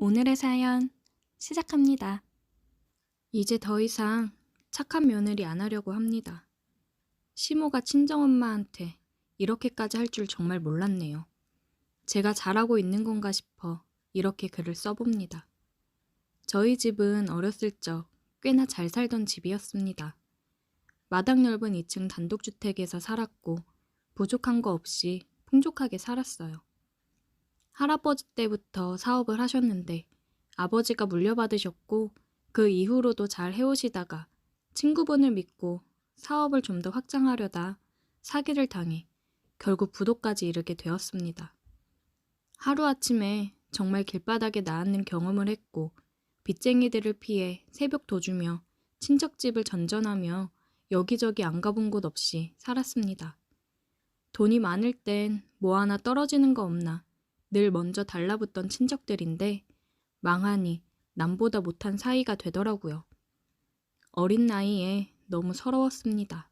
오늘의 사연 시작합니다. 이제 더 이상 착한 며느리 안 하려고 합니다. 시모가 친정엄마한테 이렇게까지 할 줄 정말 몰랐네요. 제가 잘하고 있는 건가 싶어 이렇게 글을 써봅니다. 저희 집은 어렸을 적 꽤나 잘 살던 집이었습니다. 마당 넓은 2층 단독주택에서 살았고 부족한 거 없이 풍족하게 살았어요. 할아버지 때부터 사업을 하셨는데 아버지가 물려받으셨고 그 이후로도 잘 해오시다가 친구분을 믿고 사업을 좀 더 확장하려다 사기를 당해 결국 부도까지 이르게 되었습니다. 하루아침에 정말 길바닥에 나앉는 경험을 했고 빚쟁이들을 피해 새벽 도주며 친척집을 전전하며 여기저기 안 가본 곳 없이 살았습니다. 돈이 많을 땐 뭐 하나 떨어지는 거 없나 늘 먼저 달라붙던 친척들인데 망하니 남보다 못한 사이가 되더라고요. 어린 나이에 너무 서러웠습니다.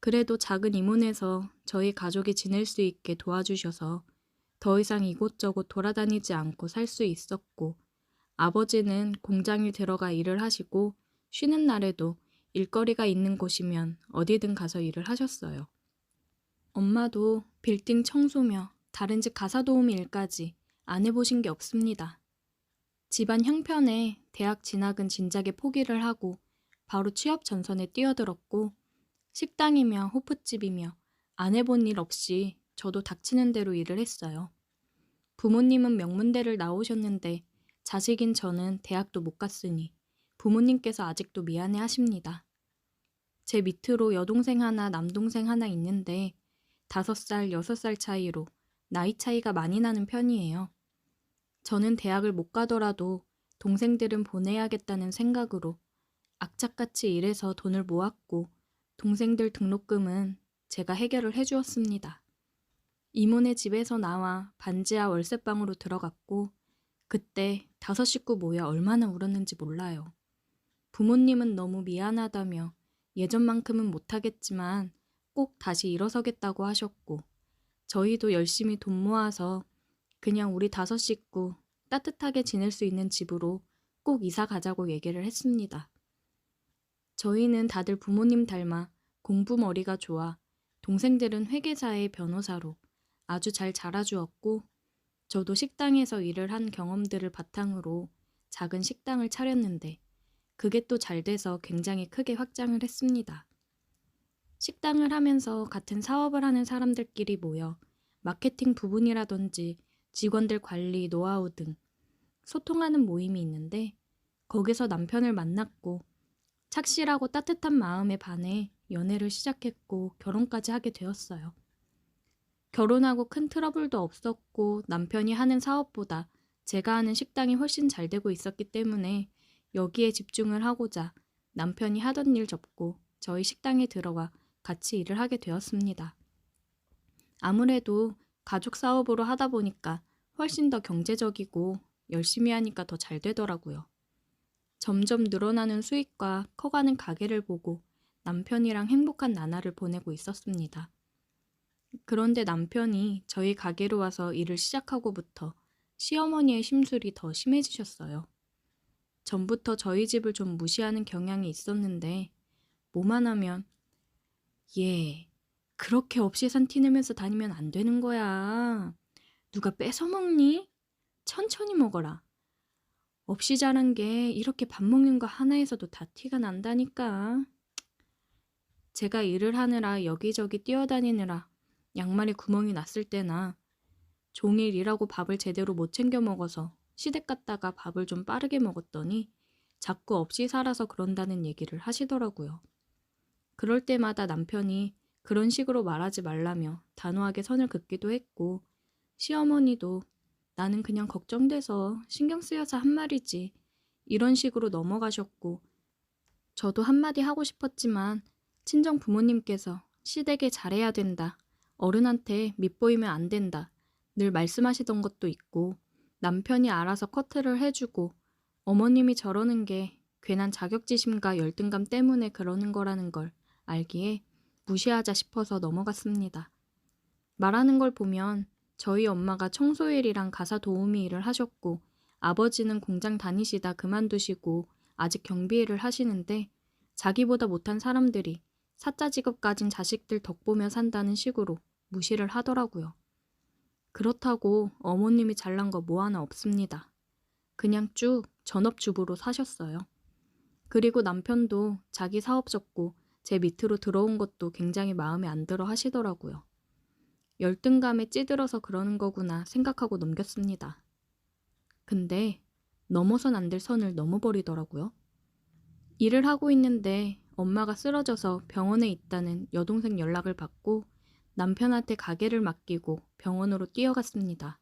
그래도 작은 이모네서 저희 가족이 지낼 수 있게 도와주셔서 더 이상 이곳저곳 돌아다니지 않고 살 수 있었고 아버지는 공장에 들어가 일을 하시고 쉬는 날에도 일거리가 있는 곳이면 어디든 가서 일을 하셨어요. 엄마도 빌딩 청소며 다른 집 가사 도우미 일까지 안 해보신 게 없습니다. 집안 형편에 대학 진학은 진작에 포기를 하고 바로 취업 전선에 뛰어들었고 식당이며 호프집이며 안 해본 일 없이 저도 닥치는 대로 일을 했어요. 부모님은 명문대를 나오셨는데 자식인 저는 대학도 못 갔으니 부모님께서 아직도 미안해 하십니다. 제 밑으로 여동생 하나 남동생 하나 있는데 5살, 6살 차이로 나이 차이가 많이 나는 편이에요. 저는 대학을 못 가더라도 동생들은 보내야겠다는 생각으로 악착같이 일해서 돈을 모았고 동생들 등록금은 제가 해결을 해주었습니다. 이모네 집에서 나와 반지하 월세방으로 들어갔고 그때 5식구 모여 얼마나 울었는지 몰라요. 부모님은 너무 미안하다며 예전만큼은 못하겠지만 꼭 다시 일어서겠다고 하셨고 저희도 열심히 돈 모아서 그냥 우리 5식구 따뜻하게 지낼 수 있는 집으로 꼭 이사 가자고 얘기를 했습니다. 저희는 다들 부모님 닮아 공부머리가 좋아 동생들은 회계사의 변호사로 아주 잘 자라주었고 저도 식당에서 일을 한 경험들을 바탕으로 작은 식당을 차렸는데 그게 또 잘 돼서 굉장히 크게 확장을 했습니다. 식당을 하면서 같은 사업을 하는 사람들끼리 모여 마케팅 부분이라든지 직원들 관리 노하우 등 소통하는 모임이 있는데 거기서 남편을 만났고 착실하고 따뜻한 마음에 반해 연애를 시작했고 결혼까지 하게 되었어요. 결혼하고 큰 트러블도 없었고 남편이 하는 사업보다 제가 하는 식당이 훨씬 잘 되고 있었기 때문에 여기에 집중을 하고자 남편이 하던 일 접고 저희 식당에 들어와 같이 일을 하게 되었습니다. 아무래도 가족 사업으로 하다 보니까 훨씬 더 경제적이고 열심히 하니까 더 잘 되더라고요. 점점 늘어나는 수익과 커가는 가게를 보고 남편이랑 행복한 나날을 보내고 있었습니다. 그런데 남편이 저희 가게로 와서 일을 시작하고부터 시어머니의 심술이 더 심해지셨어요. 전부터 저희 집을 좀 무시하는 경향이 있었는데 뭐만 하면 얘 그렇게 없이 산 티 내면서 다니면 안 되는 거야. 누가 뺏어 먹니? 천천히 먹어라. 없이 자란 게 이렇게 밥 먹는 거 하나에서도 다 티가 난다니까. 제가 일을 하느라 여기저기 뛰어다니느라 양말에 구멍이 났을 때나 종일 일하고 밥을 제대로 못 챙겨 먹어서 시댁 갔다가 밥을 좀 빠르게 먹었더니 자꾸 없이 살아서 그런다는 얘기를 하시더라고요. 그럴 때마다 남편이 그런 식으로 말하지 말라며 단호하게 선을 긋기도 했고 시어머니도 나는 그냥 걱정돼서 신경 쓰여서 한 말이지 이런 식으로 넘어가셨고 저도 한마디 하고 싶었지만 친정 부모님께서 시댁에 잘해야 된다. 어른한테 밉보이면 안 된다. 늘 말씀하시던 것도 있고 남편이 알아서 커트를 해주고 어머님이 저러는 게 괜한 자격지심과 열등감 때문에 그러는 거라는 걸 알기에 무시하자 싶어서 넘어갔습니다. 말하는 걸 보면 저희 엄마가 청소일이랑 가사 도우미 일을 하셨고 아버지는 공장 다니시다 그만두시고 아직 경비 일을 하시는데 자기보다 못한 사람들이 사짜 직업 가진 자식들 덕보며 산다는 식으로 무시를 하더라고요. 그렇다고 어머님이 잘난 거 뭐 하나 없습니다. 그냥 쭉 전업주부로 사셨어요. 그리고 남편도 자기 사업 접고 제 밑으로 들어온 것도 굉장히 마음에 안 들어 하시더라고요. 열등감에 찌들어서 그러는 거구나 생각하고 넘겼습니다. 근데 넘어선 안 될 선을 넘어버리더라고요. 일을 하고 있는데 엄마가 쓰러져서 병원에 있다는 여동생 연락을 받고 남편한테 가게를 맡기고 병원으로 뛰어갔습니다.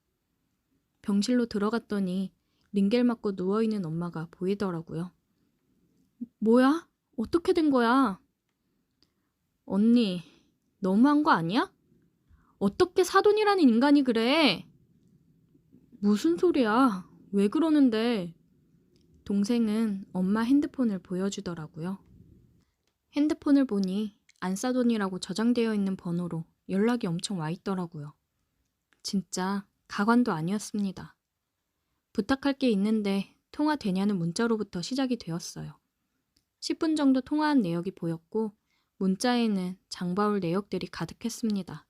병실로 들어갔더니 링겔 맞고 누워있는 엄마가 보이더라고요. 뭐야? 어떻게 된 거야? 언니, 너무한 거 아니야? 어떻게 사돈이라는 인간이 그래? 무슨 소리야? 왜 그러는데? 동생은 엄마 핸드폰을 보여주더라고요. 핸드폰을 보니 안사돈이라고 저장되어 있는 번호로 연락이 엄청 와 있더라고요. 진짜 가관도 아니었습니다. 부탁할 게 있는데 통화되냐는 문자로부터 시작이 되었어요. 10분 정도 통화한 내역이 보였고 문자에는 장봐올 내역들이 가득했습니다.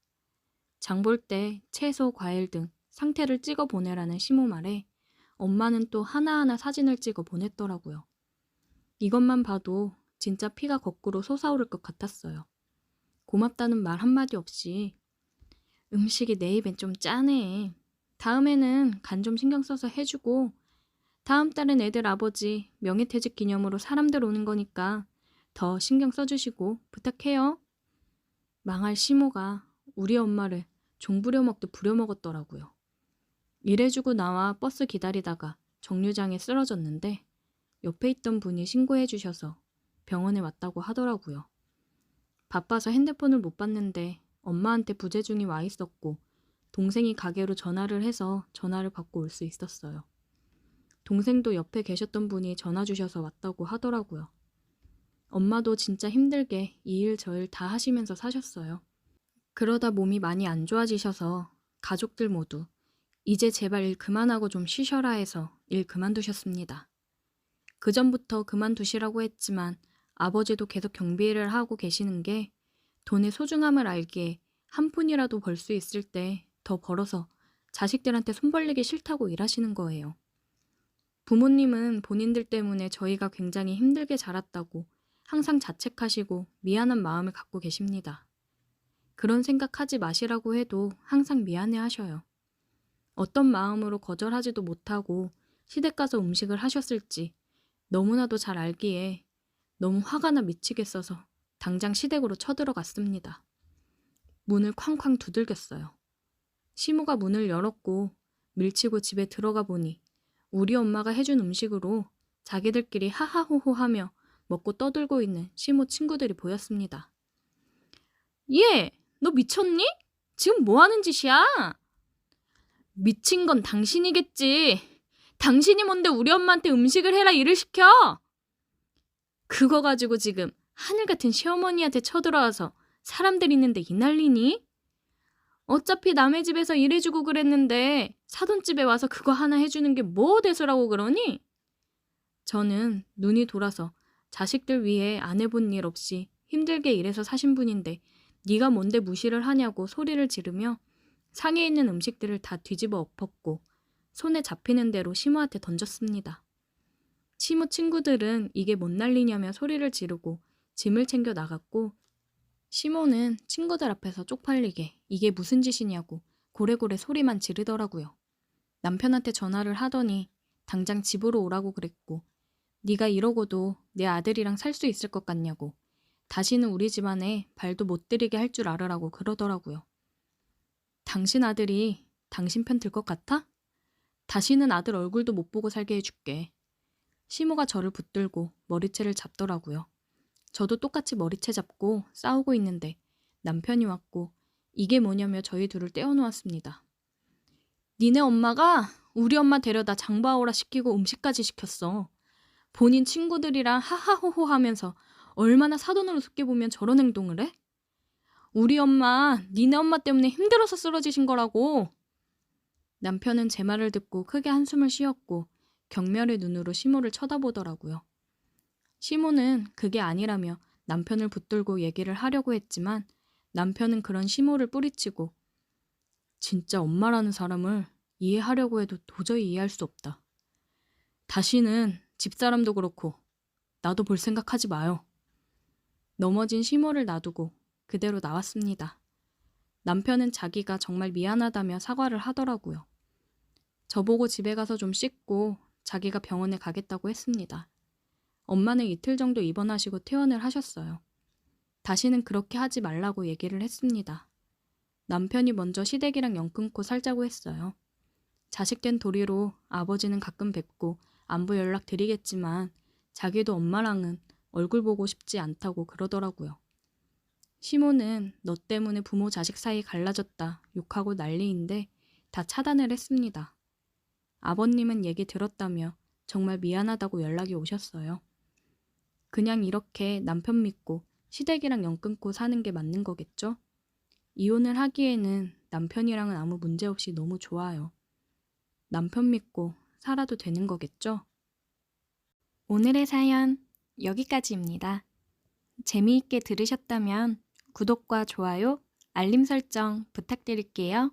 장볼 때 채소, 과일 등 상태를 찍어 보내라는 시모 말에 엄마는 또 하나하나 사진을 찍어 보냈더라고요. 이것만 봐도 진짜 피가 거꾸로 솟아오를 것 같았어요. 고맙다는 말 한마디 없이 음식이 내 입엔 좀 짜네. 다음에는 간 좀 신경 써서 해주고 다음 달엔 애들 아버지 명예퇴직 기념으로 사람들 오는 거니까 더 신경 써주시고 부탁해요. 망할 시모가 우리 엄마를 종 부려먹듯 부려먹었더라고요. 일해주고 나와 버스 기다리다가 정류장에 쓰러졌는데 옆에 있던 분이 신고해 주셔서 병원에 왔다고 하더라고요. 바빠서 핸드폰을 못 봤는데 엄마한테 부재중이 와 있었고 동생이 가게로 전화를 해서 전화를 받고 올 수 있었어요. 동생도 옆에 계셨던 분이 전화 주셔서 왔다고 하더라고요. 엄마도 진짜 힘들게 이 일 저 일 다 하시면서 사셨어요. 그러다 몸이 많이 안 좋아지셔서 가족들 모두 이제 제발 일 그만하고 좀 쉬셔라 해서 일 그만두셨습니다. 그전부터 그만두시라고 했지만 아버지도 계속 경비일을 하고 계시는 게 돈의 소중함을 알기에 한 푼이라도 벌 수 있을 때 더 벌어서 자식들한테 손 벌리기 싫다고 일하시는 거예요. 부모님은 본인들 때문에 저희가 굉장히 힘들게 자랐다고 항상 자책하시고 미안한 마음을 갖고 계십니다. 그런 생각하지 마시라고 해도 항상 미안해 하셔요. 어떤 마음으로 거절하지도 못하고 시댁 가서 음식을 하셨을지 너무나도 잘 알기에 너무 화가 나 미치겠어서 당장 시댁으로 쳐들어갔습니다. 문을 쾅쾅 두들겼어요. 시모가 문을 열었고 밀치고 집에 들어가 보니 우리 엄마가 해준 음식으로 자기들끼리 하하호호 하며 먹고 떠들고 있는 시모 친구들이 보였습니다. 얘, 너 미쳤니? 지금 뭐 하는 짓이야? 미친 건 당신이겠지. 당신이 뭔데 우리 엄마한테 음식을 해라 일을 시켜? 그거 가지고 지금 하늘 같은 시어머니한테 쳐들어와서 사람들 있는데 이 난리니? 어차피 남의 집에서 일해주고 그랬는데 사돈집에 와서 그거 하나 해주는 게 뭐 대수라고 그러니? 저는 눈이 돌아서 자식들 위해 안 해본 일 없이 힘들게 일해서 사신 분인데 네가 뭔데 무시를 하냐고 소리를 지르며 상에 있는 음식들을 다 뒤집어 엎었고 손에 잡히는 대로 시모한테 던졌습니다. 시모 친구들은 이게 뭔 난리냐며 소리를 지르고 짐을 챙겨 나갔고 시모는 친구들 앞에서 쪽팔리게 이게 무슨 짓이냐고 고래고래 소리만 지르더라고요. 남편한테 전화를 하더니 당장 집으로 오라고 그랬고 네가 이러고도 내 아들이랑 살 수 있을 것 같냐고 다시는 우리 집안에 발도 못 들이게 할 줄 알으라고 그러더라고요. 당신 아들이 당신 편 들 것 같아? 다시는 아들 얼굴도 못 보고 살게 해줄게. 시모가 저를 붙들고 머리채를 잡더라고요. 저도 똑같이 머리채 잡고 싸우고 있는데 남편이 왔고 이게 뭐냐며 저희 둘을 떼어놓았습니다. 니네 엄마가 우리 엄마 데려다 장봐오라 시키고 음식까지 시켰어. 본인 친구들이랑 하하호호 하면서 얼마나 사돈으로 속게 보면 저런 행동을 해? 우리 엄마 니네 엄마 때문에 힘들어서 쓰러지신 거라고. 남편은 제 말을 듣고 크게 한숨을 쉬었고 경멸의 눈으로 시모를 쳐다보더라고요. 시모는 그게 아니라며 남편을 붙들고 얘기를 하려고 했지만 남편은 그런 시모를 뿌리치고 진짜 엄마라는 사람을 이해하려고 해도 도저히 이해할 수 없다. 다시는 집사람도 그렇고 나도 볼 생각하지 마요. 넘어진 시모를 놔두고 그대로 나왔습니다. 남편은 자기가 정말 미안하다며 사과를 하더라고요. 저보고 집에 가서 좀 씻고 자기가 병원에 가겠다고 했습니다. 엄마는 이틀 정도 입원하시고 퇴원을 하셨어요. 다시는 그렇게 하지 말라고 얘기를 했습니다. 남편이 먼저 시댁이랑 연 끊고 살자고 했어요. 자식된 도리로 아버지는 가끔 뵙고 안부 연락 드리겠지만 자기도 엄마랑은 얼굴 보고 싶지 않다고 그러더라고요. 시모는 너 때문에 부모 자식 사이 갈라졌다 욕하고 난리인데 다 차단을 했습니다. 아버님은 얘기 들었다며 정말 미안하다고 연락이 오셨어요. 그냥 이렇게 남편 믿고 시댁이랑 연 끊고 사는 게 맞는 거겠죠? 이혼을 하기에는 남편이랑은 아무 문제 없이 너무 좋아요. 남편 믿고 살아도 되는 거겠죠? 오늘의 사연 여기까지입니다. 재미있게 들으셨다면 구독과 좋아요, 알림 설정 부탁드릴게요.